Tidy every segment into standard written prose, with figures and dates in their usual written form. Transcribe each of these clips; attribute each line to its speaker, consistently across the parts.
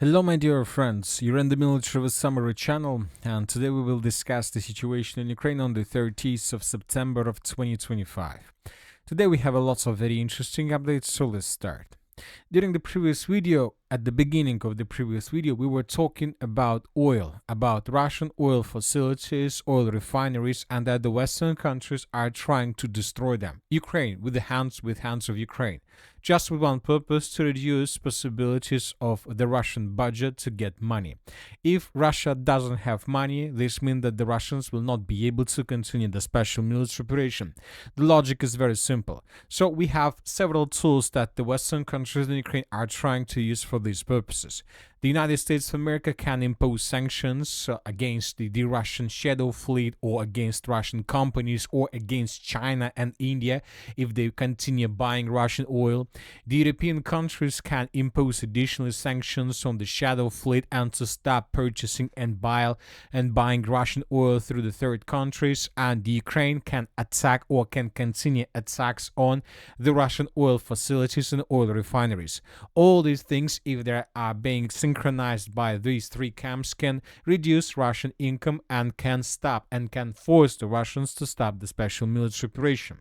Speaker 1: Hello, my dear friends. You're in the Military Summary channel, and today we will discuss the situation in Ukraine on the 30th of September of 2025. Today we have a lot of very interesting updates, so let's start. During the previous video, at the beginning of the previous video, we were talking about oil, about Russian oil facilities, oil refineries, and that the Western countries are trying to destroy them. Ukraine, with hands of Ukraine, just with one purpose: to reduce possibilities of the Russian budget to get money. If Russia doesn't have money, this means that the Russians will not be able to continue the special military operation. The logic is very simple. So we have several tools that the Western countries in Ukraine are trying to use for these purposes. The United States of America can impose sanctions against the Russian shadow fleet, or against Russian companies, or against China and India if they continue buying Russian oil. The European countries can impose additional sanctions on the shadow fleet and to stop purchasing and buying Russian oil through the third countries. And the Ukraine can attack or can continue attacks on the Russian oil facilities and oil refineries. All these things, if they are being synchronized by these three camps, can reduce Russian income and can stop and can force the Russians to stop the special military operation.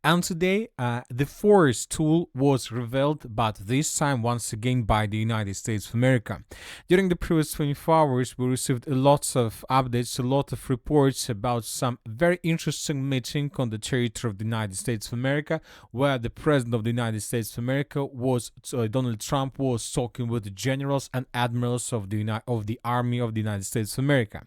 Speaker 1: And today, the fourth tool was revealed, but this time once again by the United States of America. During the previous 24 hours, we received a lot of updates, a lot of reports about some very interesting meeting on the territory of the United States of America, where the President of the United States of America was, Donald Trump, was talking with the generals and admirals of the Army of the United States of America.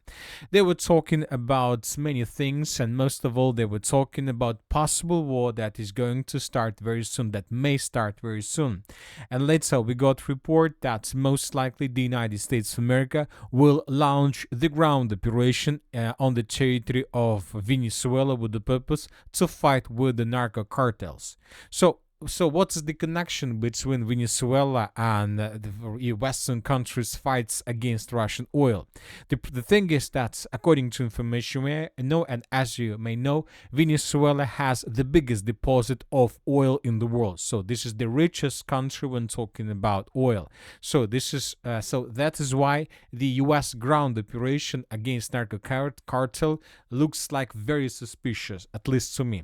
Speaker 1: They were talking about many things, and most of all, they were talking about possible war that is going to start very soon, that may start very soon. And later we got report that most likely the United States of America will launch the ground operation on the territory of Venezuela with the purpose to fight with the narco cartels. So what is the connection between Venezuela and the Western countries' fights against Russian oil? The thing is that, according to information we know, and as you may know, Venezuela has the biggest deposit of oil in the world. So this is the richest country when talking about oil. So that is why the U.S. ground operation against narco cartel looks like very suspicious, at least to me.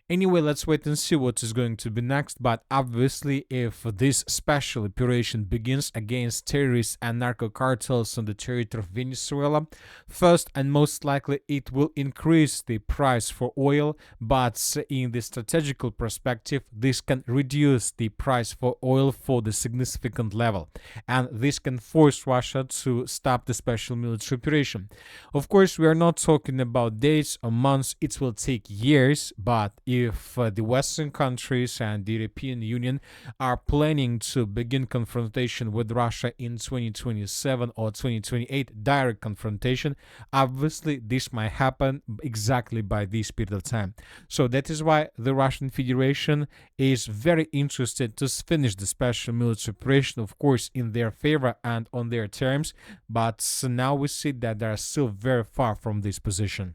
Speaker 1: Anyway, let's wait and see what is going to be next. But obviously, if this special operation begins against terrorists and narco cartels on the territory of Venezuela, first and most likely it will increase the price for oil, but in the strategical perspective, this can reduce the price for oil for the significant level, and this can force Russia to stop the special military operation. Of course, we are not talking about days or months, it will take years, but if the Western countries and the European Union are planning to begin confrontation with Russia in 2027 or 2028, direct confrontation, obviously this might happen exactly by this period of time. So that is why the Russian Federation is very interested to finish the special military operation, of course, in their favor and on their terms, but now we see that they are still very far from this position.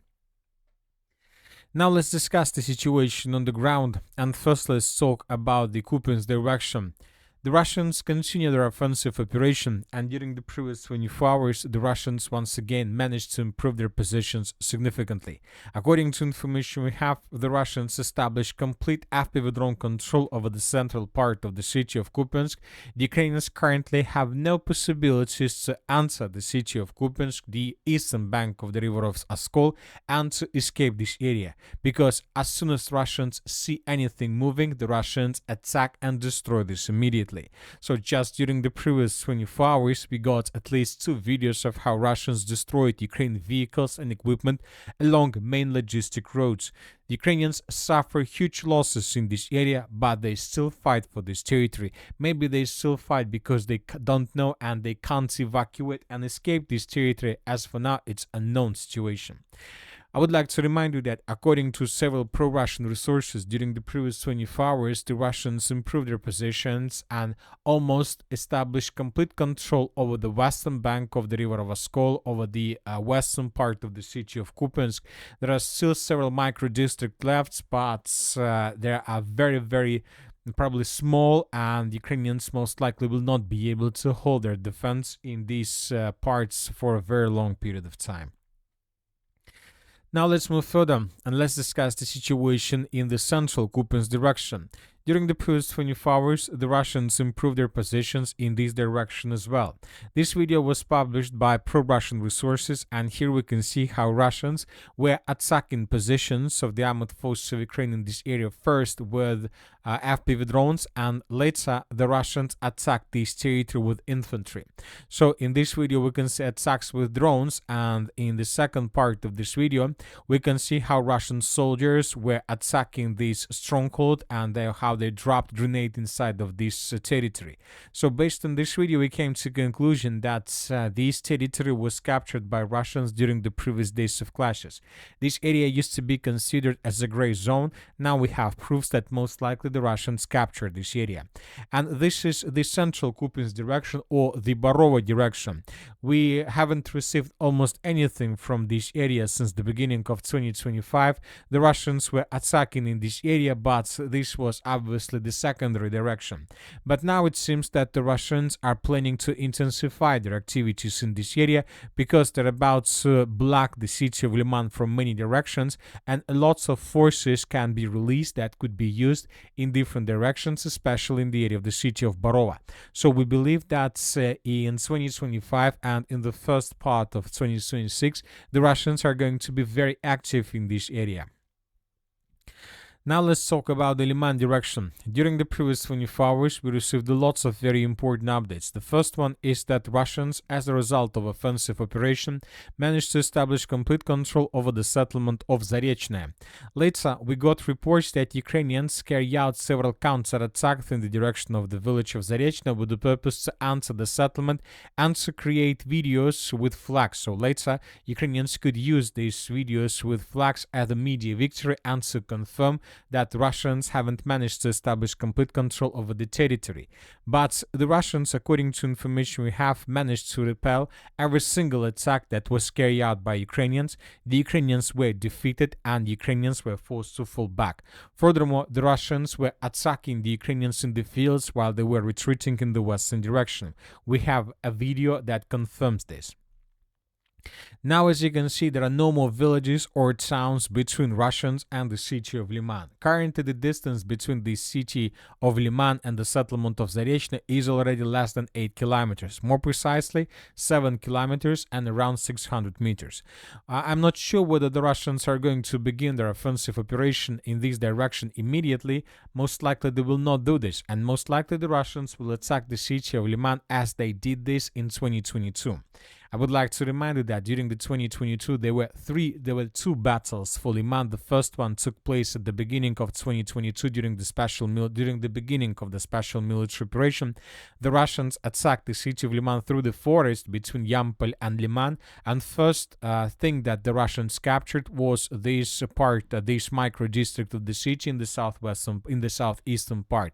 Speaker 1: Now let's discuss the situation on the ground, and first let's talk about the Kupiansk direction. The Russians continue their offensive operation, and during the previous 24 hours, the Russians once again managed to improve their positions significantly. According to information we have, the Russians established complete FPV drone control over the central part of the city of Kupiansk. The Ukrainians currently have no possibilities to enter the city of Kupiansk, the eastern bank of the river of Oskol, and to escape this area, because as soon as Russians see anything moving, the Russians attack and destroy this immediately. So just during the previous 24 hours, we got at least two videos of how Russians destroyed Ukrainian vehicles and equipment along main logistic roads. The Ukrainians suffer huge losses in this area, but they still fight for this territory. Maybe they still fight because they don't know and they can't evacuate and escape this territory. As for now, it's a unknown situation. I would like to remind you that according to several pro-Russian resources, during the previous 24 hours, the Russians improved their positions and almost established complete control over the western bank of the river of Oskol, over the western part of the city of Kupiansk. There are still several micro-districts left, but there are very probably small, and Ukrainians most likely will not be able to hold their defense in these parts for a very long period of time. Now let's move further and let's discuss the situation in the central Kupiansk direction. During the previous 24 hours, the Russians improved their positions in this direction as well. This video was published by pro-Russian resources, and here we can see how Russians were attacking positions of the armed forces of Ukraine in this area, first with FPV drones, and later the Russians attacked this territory with infantry. So in this video we can see attacks with drones, and in the second part of this video we can see how Russian soldiers were attacking this stronghold and how they dropped grenade inside of this territory. So based on this video we came to the conclusion that this territory was captured by Russians during the previous days of clashes. This area used to be considered as a gray zone. Now we have proofs that most likely the Russians captured this area. And this is the central Kupiansk direction, or the Borova direction. We haven't received almost anything from this area since the beginning of 2025. The Russians were attacking in this area, but this was obviously the secondary direction. But now it seems that the Russians are planning to intensify their activities in this area because they're about to block the city of Leman from many directions, and lots of forces can be released that could be used in different directions, especially in the area of the city of Borova. So we believe that in 2025 and in the first part of 2026, the Russians are going to be very active in this area. Now let's talk about the Lyman direction. During the previous 24 hours, we received lots of very important updates. The first one is that Russians, as a result of offensive operation, managed to establish complete control over the settlement of Zaporizhzhia. Later, we got reports that Ukrainians carry out several counterattacks in the direction of the village of Zaporizhzhia with the purpose to enter the settlement and to create videos with flags. So later, Ukrainians could use these videos with flags as a media victory and to confirm that Russians haven't managed to establish complete control over the territory. But the Russians, according to information we have, managed to repel every single attack that was carried out by Ukrainians. The Ukrainians were defeated and the Ukrainians were forced to fall back. Furthermore, the Russians were attacking the Ukrainians in the fields while they were retreating in the western direction. We have a video that confirms this. Now, as you can see, there are no more villages or towns between Russians and the city of Leman. Currently, the distance between the city of Leman and the settlement of Zaporizhzhia is already less than 8 kilometers. More precisely, 7 kilometers and around 600 meters. I'm not sure whether the Russians are going to begin their offensive operation in this direction immediately. Most likely they will not do this, and most likely the Russians will attack the city of Leman as they did this in 2022. I would like to remind you that during the 2022 there were two battles for Leman. The first one took place at the beginning of 2022 during the beginning of the special military operation. The Russians attacked the city of Leman through the forest between Yampol and Leman, and first thing that the Russians captured was this micro district of the city in the southeastern part.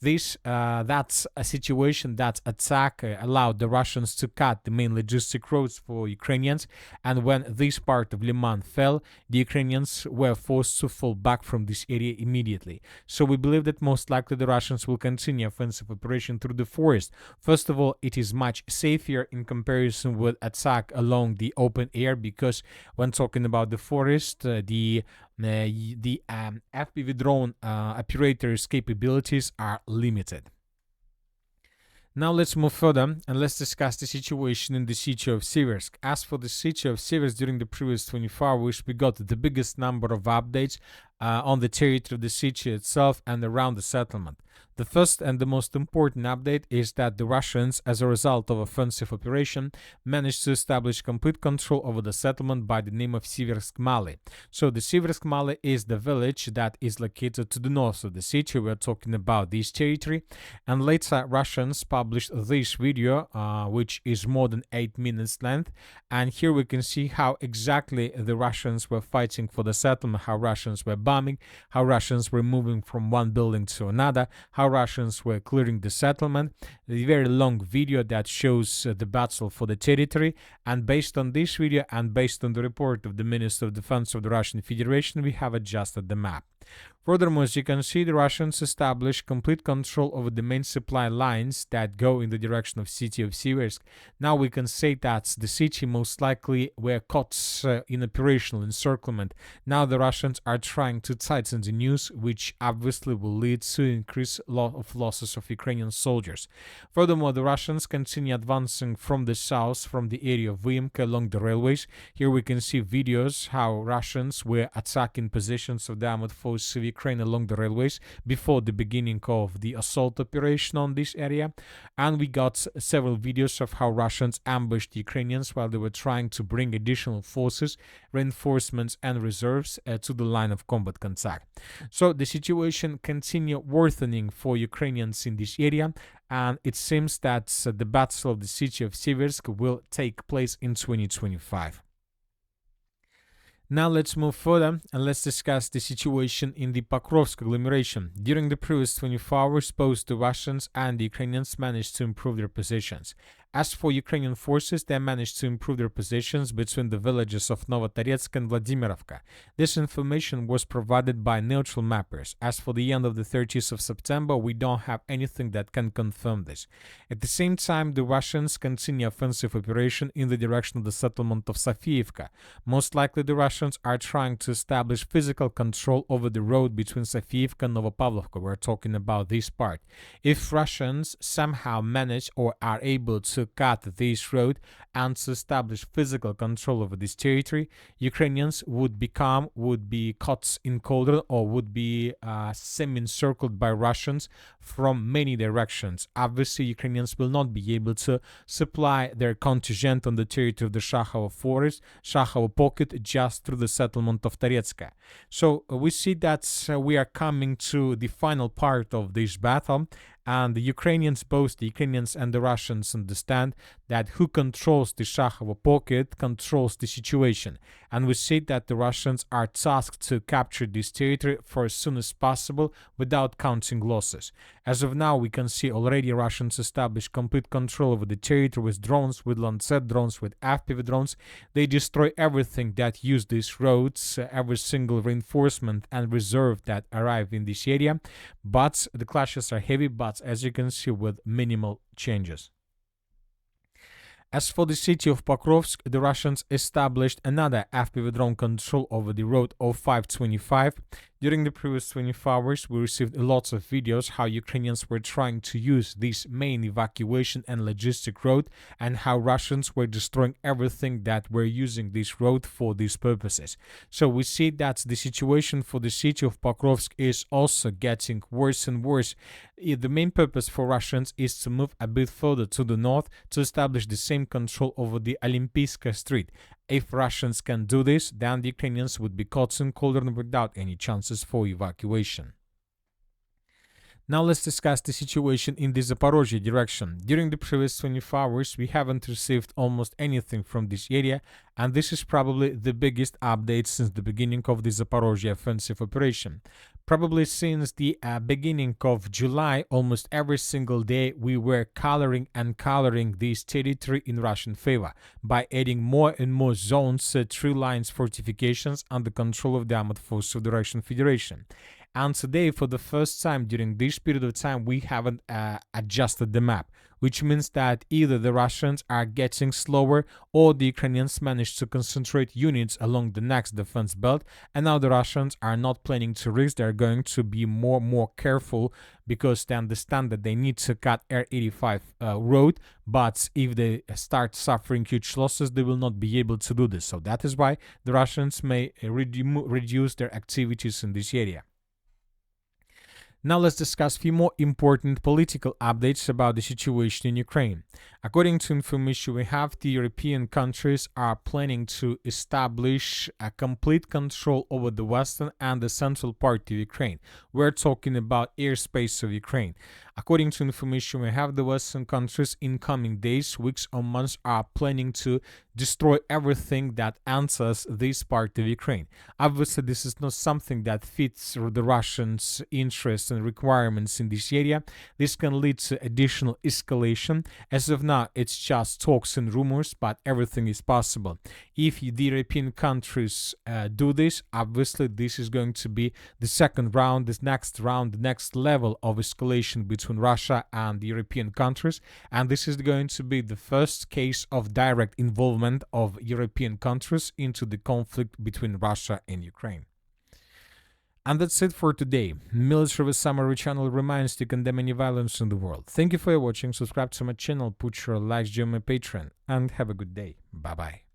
Speaker 1: That's a situation. That attack allowed the Russians to cut the main logistic roads for Ukrainians, and when this part of Leman fell, the Ukrainians were forced to fall back from this area immediately. So we believe that most likely the Russians will continue offensive operation through the forest. First of all, it is much safer in comparison with attack along the open air, because when talking about the forest, the FPV drone operators' capabilities are limited. Now let's move further and let's discuss the situation in the city of Siversk. As for the city of Siversk, during the previous 24 hours, we got the biggest number of updates on the territory of the city itself and around the settlement. The first and the most important update is that the Russians, as a result of offensive operation, managed to establish complete control over the settlement by the name of Seversk Mali. So the Seversk Mali is the village that is located to the north of the city. We are talking about this territory. And later Russians published this video, which is more than 8 minutes length. And here we can see how exactly the Russians were fighting for the settlement, how Russians were bombing, how Russians were moving from one building to another, how Russians were clearing the settlement. A very long video that shows the battle for the territory, and based on this video and based on the report of the Minister of Defense of the Russian Federation, we have adjusted the map. Furthermore, as you can see, the Russians established complete control over the main supply lines that go in the direction of city of Siversk. Now we can say that the city most likely were caught in operational encirclement. Now the Russians are trying to tighten the news, which obviously will lead to increased of losses of Ukrainian soldiers. Furthermore, the Russians continue advancing from the south, from the area of Vyimka along the railways. Here we can see videos how Russians were attacking positions of the armored forces of Ukraine along the railways before the beginning of the assault operation on this area. And we got several videos of how Russians ambushed Ukrainians while they were trying to bring additional forces, reinforcements, and reserves to the line of combat contact. So the situation continued worsening for Ukrainians in this area, and it seems that the battle of the city of Seversk will take place in 2025. Now let's move further and let's discuss the situation in the Pokrovsk agglomeration. During the previous 24 hours, both the Russians and the Ukrainians managed to improve their positions. As for Ukrainian forces, they managed to improve their positions between the villages of Novotoretsk and Vladimirovka. This information was provided by neutral mappers. As for the end of the 30th of September, we don't have anything that can confirm this. At the same time, the Russians continue offensive operation in the direction of the settlement of Sofiivka. Most likely, the Russians are trying to establish physical control over the road between Sofiivka and Novopavlovka. We're talking about this part. If Russians somehow manage or are able to cut this road and to establish physical control over this territory, Ukrainians would be caught in cauldron or would be semi-encircled by Russians from many directions. Obviously, Ukrainians will not be able to supply their contingent on the territory of the Shakhovo forest, Shakhovo pocket, just through the settlement of Toretska. So we see that we are coming to the final part of this battle, and the Ukrainians, both the Ukrainians and the Russians, understand that who controls the Shakhovo pocket controls the situation. And we see that the Russians are tasked to capture this territory for as soon as possible without counting losses. As of now, we can see already Russians established complete control over the territory with drones, with Lancet drones, with FPV drones. They destroy everything that use these roads, every single reinforcement and reserve that arrive in this area. But the clashes are heavy, but as you can see, with minimal changes. As for the city of Pokrovsk, the Russians established another FPV drone control over the road 0525. During the previous 24 hours, we received lots of videos how Ukrainians were trying to use this main evacuation and logistic road, and how Russians were destroying everything that were using this road for these purposes. So we see that the situation for the city of Pokrovsk is also getting worse and worse. The main purpose for Russians is to move a bit further to the north to establish the same control over the Olympiyska Street. If Russians can do this, then the Ukrainians would be caught in cauldron without any chances for evacuation. Now let's discuss the situation in the Zaporizhzhia direction. During the previous 24 hours, we haven't received almost anything from this area, and this is probably the biggest update since the beginning of the Zaporizhzhia offensive operation. Probably since the beginning of July, almost every single day, we were coloring this territory in Russian favor by adding more and more zones, tree lines, fortifications under control of the armored forces of the Russian Federation. And today, for the first time during this period of time, we haven't adjusted the map, which means that either the Russians are getting slower or the Ukrainians managed to concentrate units along the next defense belt, and now the Russians are not planning to risk. They're going to be more careful because they understand that they need to cut R85 road, but if they start suffering huge losses, they will not be able to do this. So that is why the Russians may reduce their activities in this area. Now let's discuss a few more important political updates about the situation in Ukraine. According to information we have, the European countries are planning to establish a complete control over the western and the central part of Ukraine. We're talking about airspace of Ukraine. According to information we have, the western countries in coming days, weeks or months are planning to destroy everything that enters this part of Ukraine. Obviously, this is not something that fits the Russians' interests costs and requirements in this area, this can lead to additional escalation. As of now, it's just talks and rumors, but everything is possible. If the European countries do this, obviously this is going to be the second round, this next round, the next level of escalation between Russia and the European countries, and this is going to be the first case of direct involvement of European countries into the conflict between Russia and Ukraine. And that's it for today. Military Summary channel reminds to condemn any violence in the world. Thank you for watching, subscribe to my channel, put your likes, join my Patreon, and have a good day. Bye bye.